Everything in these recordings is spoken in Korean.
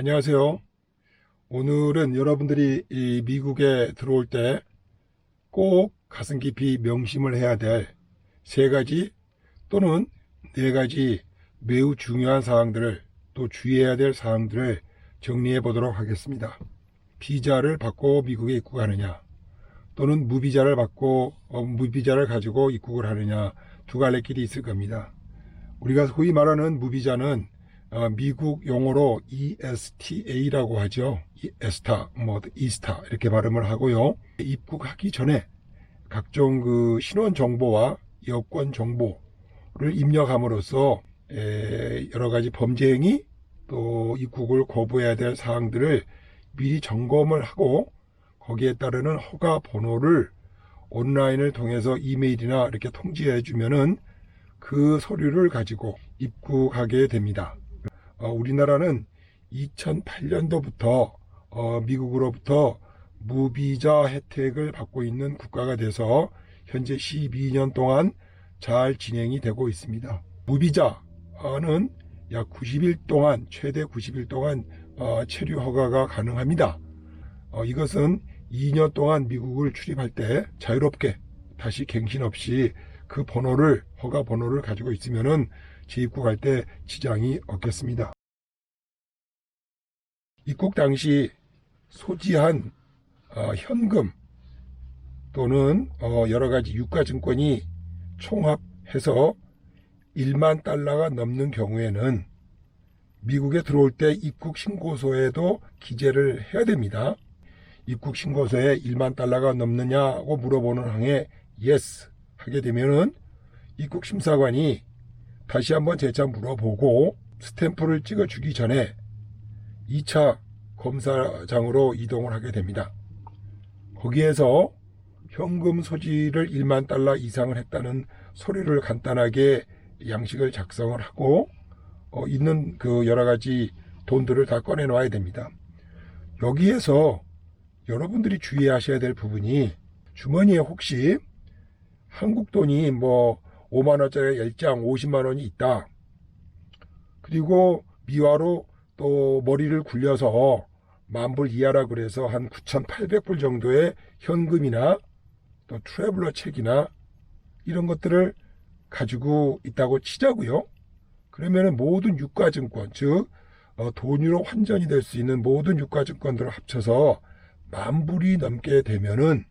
안녕하세요. 오늘은 여러분들이 이 미국에 들어올 때 꼭 가슴 깊이 명심을 해야 될 세 가지 또는 네 가지 매우 중요한 사항들을, 또 주의해야 될 사항들을 정리해 보도록 하겠습니다. 비자를 받고 미국에 입국하느냐, 또는 무비자를 가지고 입국을 하느냐, 두 갈래 길이 있을 겁니다. 우리가 소위 말하는 무비자는 미국 용어로 ESTA라고 하죠. 에스타, 이스타 이렇게 발음을 하고요. 입국하기 전에 각종 그 신원 정보와 여권 정보를 입력함으로써 여러 가지 범죄 행위, 또 입국을 거부해야 될 사항들을 미리 점검을 하고 거기에 따르는 허가 번호를 온라인을 통해서 이메일이나 이렇게 통지해 주면은 그 서류를 가지고 입국하게 됩니다. 우리나라는 2008년도부터 미국으로부터 무비자 혜택을 받고 있는 국가가 돼서 현재 12년 동안 잘 진행이 되고 있습니다. 무비자는 약 90일 동안, 최대 90일 동안 체류 허가가 가능합니다. 이것은 2년 동안 미국을 출입할 때 자유롭게 다시 갱신 없이 그 번호를, 허가 번호를 가지고 있으면은 재입국할 때 지장이 없겠습니다. 입국 당시 소지한 현금 또는 여러 가지 유가증권이 총합해서 1만 달러가 넘는 경우에는 미국에 들어올 때 입국 신고서에도 기재를 해야 됩니다. 입국 신고서에 1만 달러가 넘느냐고 물어보는 항에 yes 하게 되면은 입국 심사관이 다시 한번 재차 물어보고 스탬프를 찍어주기 전에 2차 검사장으로 이동을 하게 됩니다. 거기에서 현금 소지를 1만 달러 이상을 했다는 서류를 간단하게 양식을 작성을 하고 있는 그 여러 가지 돈들을 다 꺼내 놔야 됩니다. 여기에서 여러분들이 주의하셔야 될 부분이, 주머니에 혹시 한국 돈이 5만 원짜리 10장 50만 원이 있다. 그리고 미화로 또 머리를 굴려서 만불 이하라 그래서 한 9,800불 정도의 현금이나 또 트래블러 책이나 이런 것들을 가지고 있다고 치자고요. 그러면은 모든 유가증권, 즉 돈으로 환전이 될 수 있는 모든 유가증권들을 합쳐서 만불이 넘게 되면은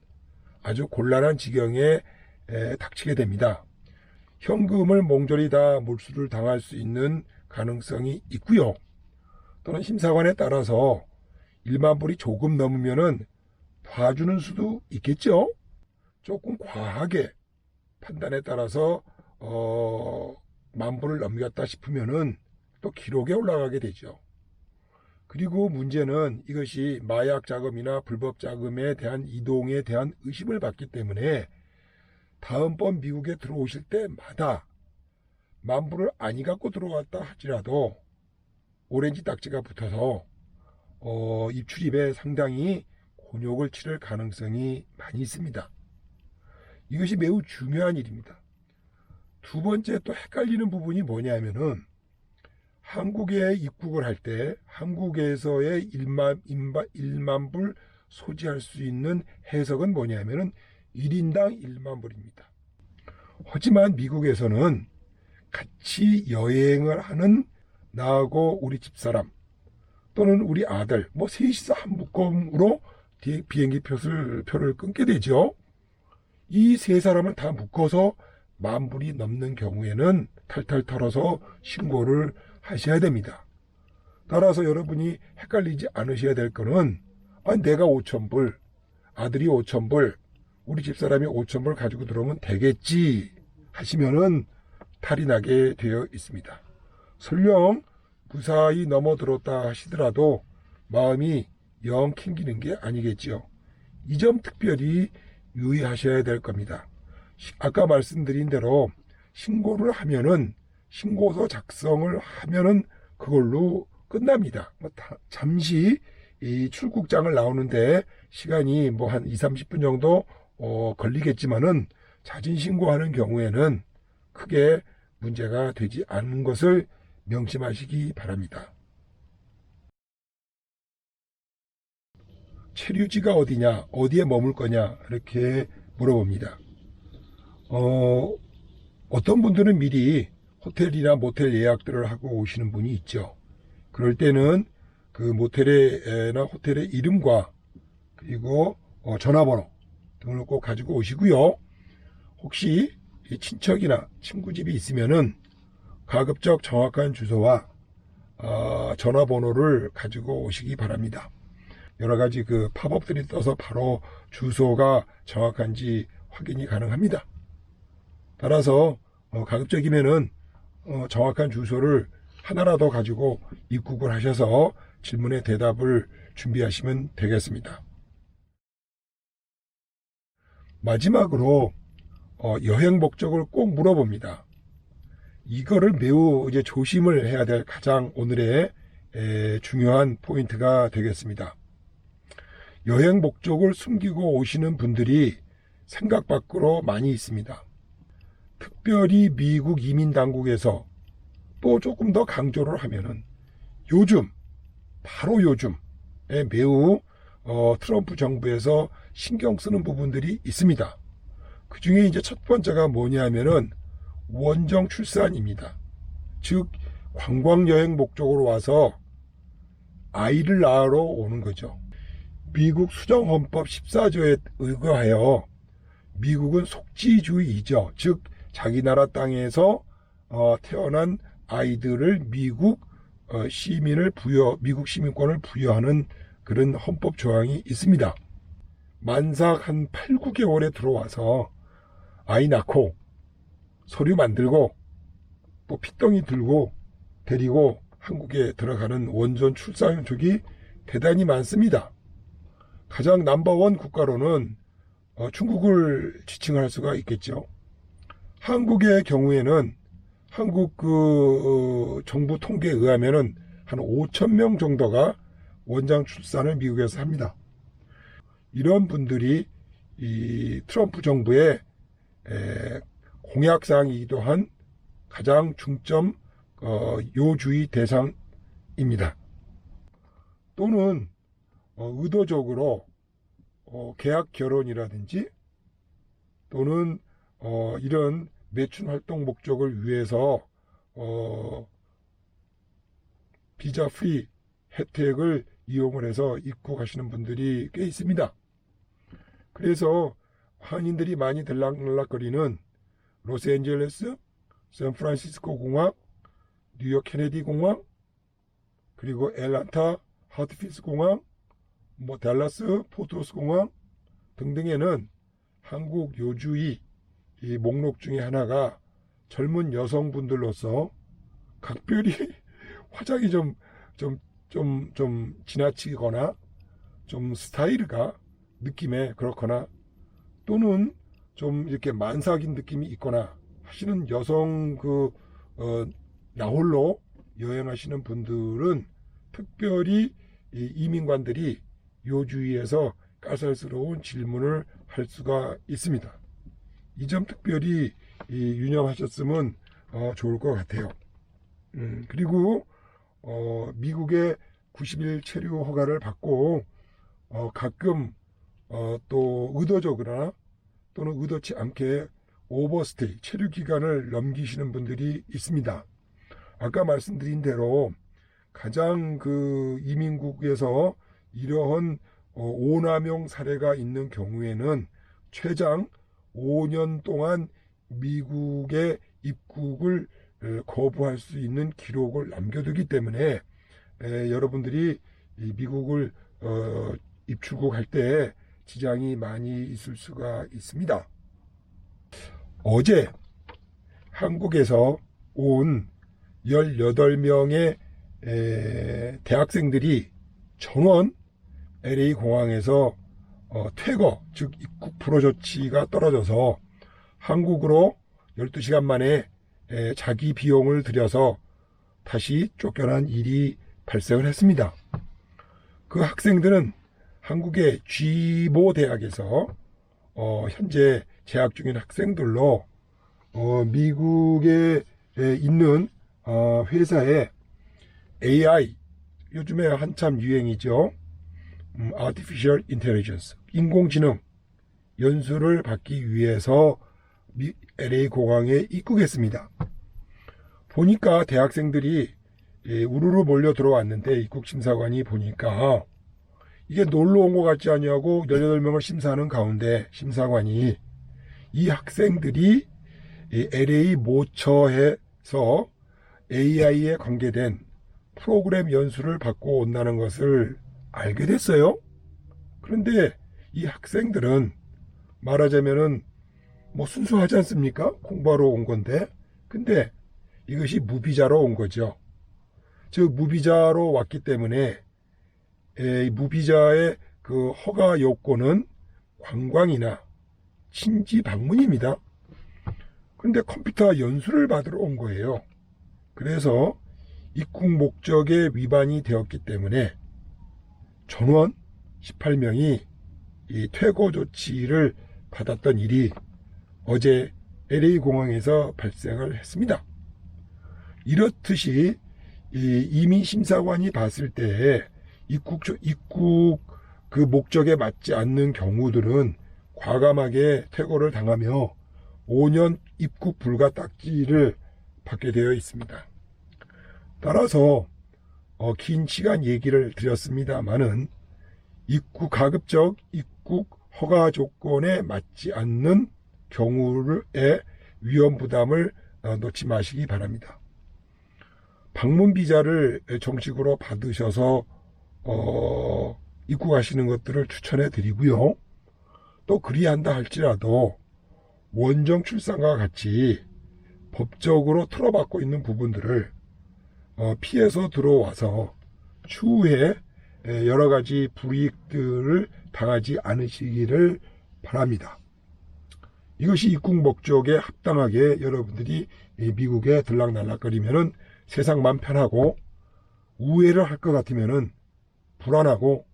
아주 곤란한 지경에 닥치게 됩니다. 현금을 몽졸이 다 몰수를 당할 수 있는 가능성이 있고요. 또는 심사관에 따라서 1만 불이 조금 넘으면은 봐주는 수도 있겠죠. 조금 과하게 판단에 따라서 만 불을 넘겼다 싶으면은 또 기록에 올라가게 되죠. 그리고 문제는 이것이 마약 자금이나 불법 자금에 대한 이동에 대한 의심을 받기 때문에 다음번 미국에 들어오실 때마다 만불을 아니 갖고 들어왔다 할지라도 오렌지 딱지가 붙어서 입출입에 상당히 곤욕을 치를 가능성이 많이 있습니다. 이것이 매우 중요한 일입니다. 두 번째 또 헷갈리는 부분이 뭐냐면은 한국에 입국을 할 때 한국에서의 1만 불 소지할 수 있는 해석은 뭐냐면은 1인당 1만 불입니다. 하지만 미국에서는 같이 여행을 하는 나하고 우리 집사람 또는 우리 아들 셋이서 한 묶음으로 비행기 표를 끊게 되죠. 이 세 사람을 다 묶어서 만 불이 넘는 경우에는 탈탈 털어서 신고를 하셔야 됩니다. 따라서 여러분이 헷갈리지 않으셔야 될 거는 내가 5,000불, 아들이 5,000불, 우리 집사람이 5,000불 가지고 들어오면 되겠지 하시면은 탈이 나게 되어 있습니다. 설령 무사히 넘어들었다 하시더라도 마음이 영 캥기는 게 아니겠지요. 이 점 특별히 유의하셔야 될 겁니다. 아까 말씀드린 대로 신고를 하면은, 신고서 작성을 하면은 그걸로 끝납니다. 잠시 이 출국장을 나오는데 시간이 한 2, 30분 정도 걸리겠지만은 자진 신고하는 경우에는 크게 문제가 되지 않는 것을 명심하시기 바랍니다. 체류지가 어디냐, 어디에 머물 거냐 이렇게 물어봅니다. 어떤 분들은 미리 호텔이나 모텔 예약들을 하고 오시는 분이 있죠. 그럴 때는 그 모텔이나 호텔의 이름과 그리고 전화번호 등을 꼭 가지고 오시고요. 혹시 친척이나 친구 집이 있으면은 가급적 정확한 주소와 전화번호를 가지고 오시기 바랍니다. 여러 가지 그 팝업들이 떠서 바로 주소가 정확한지 확인이 가능합니다. 따라서 가급적이면은 정확한 주소를 하나라도 가지고 입국을 하셔서 질문에 대답을 준비하시면 되겠습니다. 마지막으로 여행 목적을 꼭 물어봅니다. 이거를 매우 이제 조심을 해야 될 가장 오늘의 중요한 포인트가 되겠습니다. 여행 목적을 숨기고 오시는 분들이 생각 밖으로 많이 있습니다. 특별히 미국 이민당국에서 또 조금 더 강조를 하면은 요즘, 바로 요즘에 매우 트럼프 정부에서 신경 쓰는 부분들이 있습니다. 그 중에 이제 첫 번째가 뭐냐면은 원정 출산입니다. 즉, 관광여행 목적으로 와서 아이를 낳으러 오는 거죠. 미국 수정헌법 14조에 의거하여 미국은 속지주의이죠. 즉, 자기 나라 땅에서 태어난 아이들을 미국 시민권을 부여하는 그런 헌법 조항이 있습니다. 만삭 한 8, 9개월에 들어와서 아이 낳고 서류 만들고 또 핏덩이 들고 데리고 한국에 들어가는 원전 출산족이 대단히 많습니다. 가장 넘버원 국가로는 중국을 지칭할 수가 있겠죠. 한국의 경우에는 한국 정부 통계에 의하면은 한 5,000명 정도가 원장 출산을 미국에서 합니다. 이런 분들이 이 트럼프 정부의 공약사항이기도 한 가장 중점 요주의 대상입니다. 또는 의도적으로 계약 결혼이라든지 또는 이런 매춘 활동 목적을 위해서 비자 프리 혜택을 이용을 해서 입국하시는 분들이 꽤 있습니다. 그래서 한인들이 많이 들락날락거리는 로스앤젤레스, 샌프란시스코 공항, 뉴욕 케네디 공항, 그리고 애틀랜타 하트필드 공항, 댈러스 포트워스 공항 등등에는 한국 요주의 이 목록 중에 하나가 젊은 여성분들로서 각별히 화장이 좀 지나치거나 좀 스타일가 느낌에 그렇거나 또는 좀 이렇게 만삭인 느낌이 있거나 하시는 여성 나홀로 여행하시는 분들은 특별히 이 이민관들이 요주의에서 까살스러운 질문을 할 수가 있습니다. 이 점 특별히 유념하셨으면 좋을 것 같아요. 그리고 미국의 90일 체류 허가를 받고 가끔 또 의도적으로나 또는 의도치 않게 오버스테이 체류 기간을 넘기시는 분들이 있습니다. 아까 말씀드린 대로 가장 이민국에서 이러한 오남용 사례가 있는 경우에는 최장 5년 동안 미국의 입국을 거부할 수 있는 기록을 남겨두기 때문에 여러분들이 미국을 입출국할 때 지장이 많이 있을 수가 있습니다. 어제 한국에서 온 18명의 대학생들이 전원 LA 공항에서 퇴거, 즉 입국 불허 조치가 떨어져서 한국으로 12시간 만에 자기 비용을 들여서 다시 쫓겨난 일이 발생을 했습니다. 그 학생들은 한국의 G모 대학에서 현재 재학 중인 학생들로 미국에 있는 회사에 AI, 요즘에 한참 유행이죠. Artificial Intelligence, 인공지능 연수를 받기 위해서 LA 공항에 입국했습니다. 보니까 대학생들이 우르르 몰려 들어왔는데 입국 심사관이 보니까 이게 놀러 온 것 같지 않냐고 18명을 심사하는 가운데 심사관이 이 학생들이 LA 모처에서 AI에 관계된 프로그램 연수를 받고 온다는 것을 알게 됐어요. 그런데 이 학생들은 말하자면은 뭐 순수하지 않습니까? 공부하러 온 건데. 근데 이것이 무비자로 온 거죠. 즉 무비자로 왔기 때문에 무비자의 그 허가 요건은 관광이나 친지 방문입니다. 그런데 컴퓨터 연수를 받으러 온 거예요. 그래서 입국 목적에 위반이 되었기 때문에 전원 18명이 이 퇴거 조치를 받았던 일이 어제 LA 공항에서 발생을 했습니다. 이렇듯이 이민 심사관이 봤을 때 입국 그 목적에 맞지 않는 경우들은 과감하게 퇴거를 당하며 5년 입국 불가 딱지를 받게 되어 있습니다. 따라서 긴 시간 얘기를 드렸습니다마는 가급적 입국 허가 조건에 맞지 않는 경우의 위험 부담을 놓지 마시기 바랍니다. 방문 비자를 정식으로 받으셔서 입국하시는 것들을 추천해 드리고요. 또 그리한다 할지라도 원정 출산과 같이 법적으로 틀어받고 있는 부분들을 피해서 들어와서 추후에 여러 가지 불이익들을 당하지 않으시기를 바랍니다. 이것이 입국 목적에 합당하게 여러분들이 미국에 들락날락거리면은 세상만 편하고 우회를 할 것 같으면은 불안하고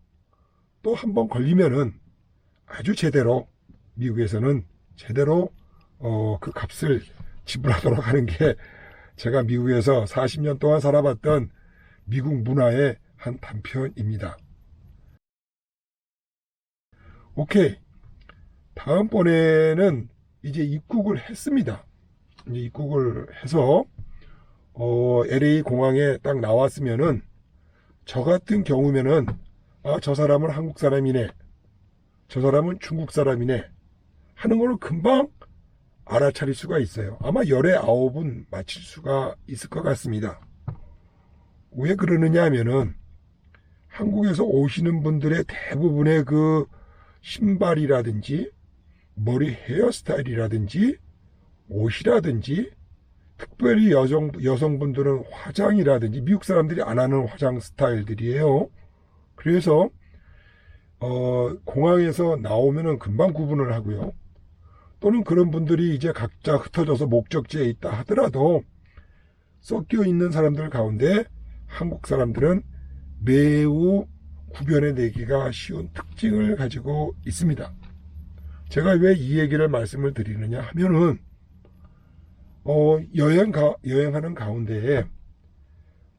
또 한 번 걸리면은 아주 제대로 미국에서는 제대로 그 값을 지불하도록 하는 게 제가 미국에서 40년 동안 살아봤던 미국 문화의 한 단편입니다. 오케이. 다음번에는 이제 입국을 했습니다. 이제 입국을 해서 LA 공항에 딱 나왔으면은 저 같은 경우면은 저 사람은 한국 사람이네, 저 사람은 중국 사람이네 하는 걸 금방 알아차릴 수가 있어요. 아마 열에 9은 맞힐 수가 있을 것 같습니다. 왜 그러느냐 하면은 한국에서 오시는 분들의 대부분의 그 신발이라든지 머리 헤어스타일이라든지 옷이라든지 특별히 여성분들은 화장이라든지 미국 사람들이 안 하는 화장 스타일들이에요. 그래서 공항에서 나오면은 금방 구분을 하고요. 또는 그런 분들이 이제 각자 흩어져서 목적지에 있다 하더라도 섞여 있는 사람들 가운데 한국 사람들은 매우 구별해내기가 쉬운 특징을 가지고 있습니다. 제가 왜 이 얘기를 말씀을 드리느냐 하면은 여행하는 가운데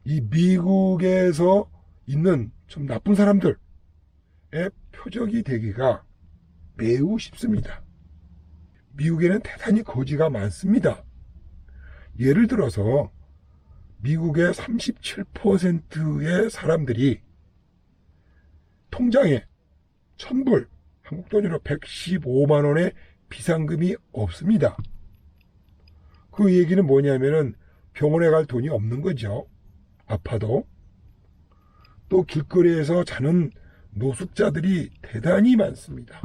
이 미국에서 있는 좀 나쁜 사람들의 표적이 되기가 매우 쉽습니다. 미국에는 대단히 거지가 많습니다. 예를 들어서 미국의 37%의 사람들이 통장에 1000불, 한국 돈으로 115만 원의 비상금이 없습니다. 그 얘기는 뭐냐면은 병원에 갈 돈이 없는 거죠. 아파도. 또 길거리에서 자는 노숙자들이 대단히 많습니다.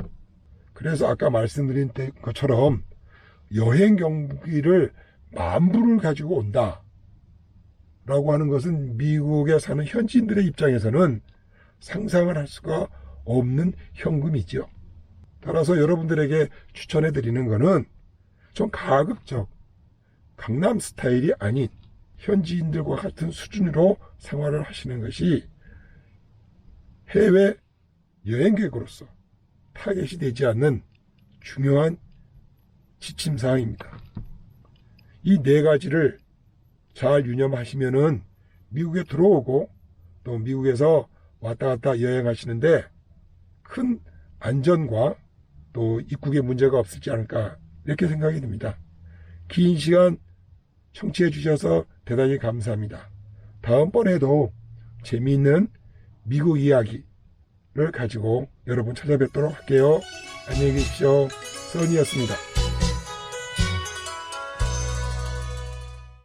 그래서 아까 말씀드린 것처럼 여행 경비를 10,000불을 가지고 온다 라고 하는 것은 미국에 사는 현지인들의 입장에서는 상상을 할 수가 없는 현금이죠. 따라서 여러분들에게 추천해 드리는 것은 좀 가급적 강남 스타일이 아닌 현지인들과 같은 수준으로 생활을 하시는 것이 해외 여행객으로서 타겟이 되지 않는 중요한 지침사항입니다. 이 4가지를 잘 유념하시면은 미국에 들어오고 또 미국에서 왔다 갔다 여행하시는데 큰 안전과 또 입국에 문제가 없을지 않을까 이렇게 생각이 듭니다. 긴 시간 청취해 주셔서 대단히 감사합니다. 다음번에도 재미있는 미국 이야기를 가지고 여러분 찾아뵙도록 할게요. 안녕히 계십시오. 써니였습니다.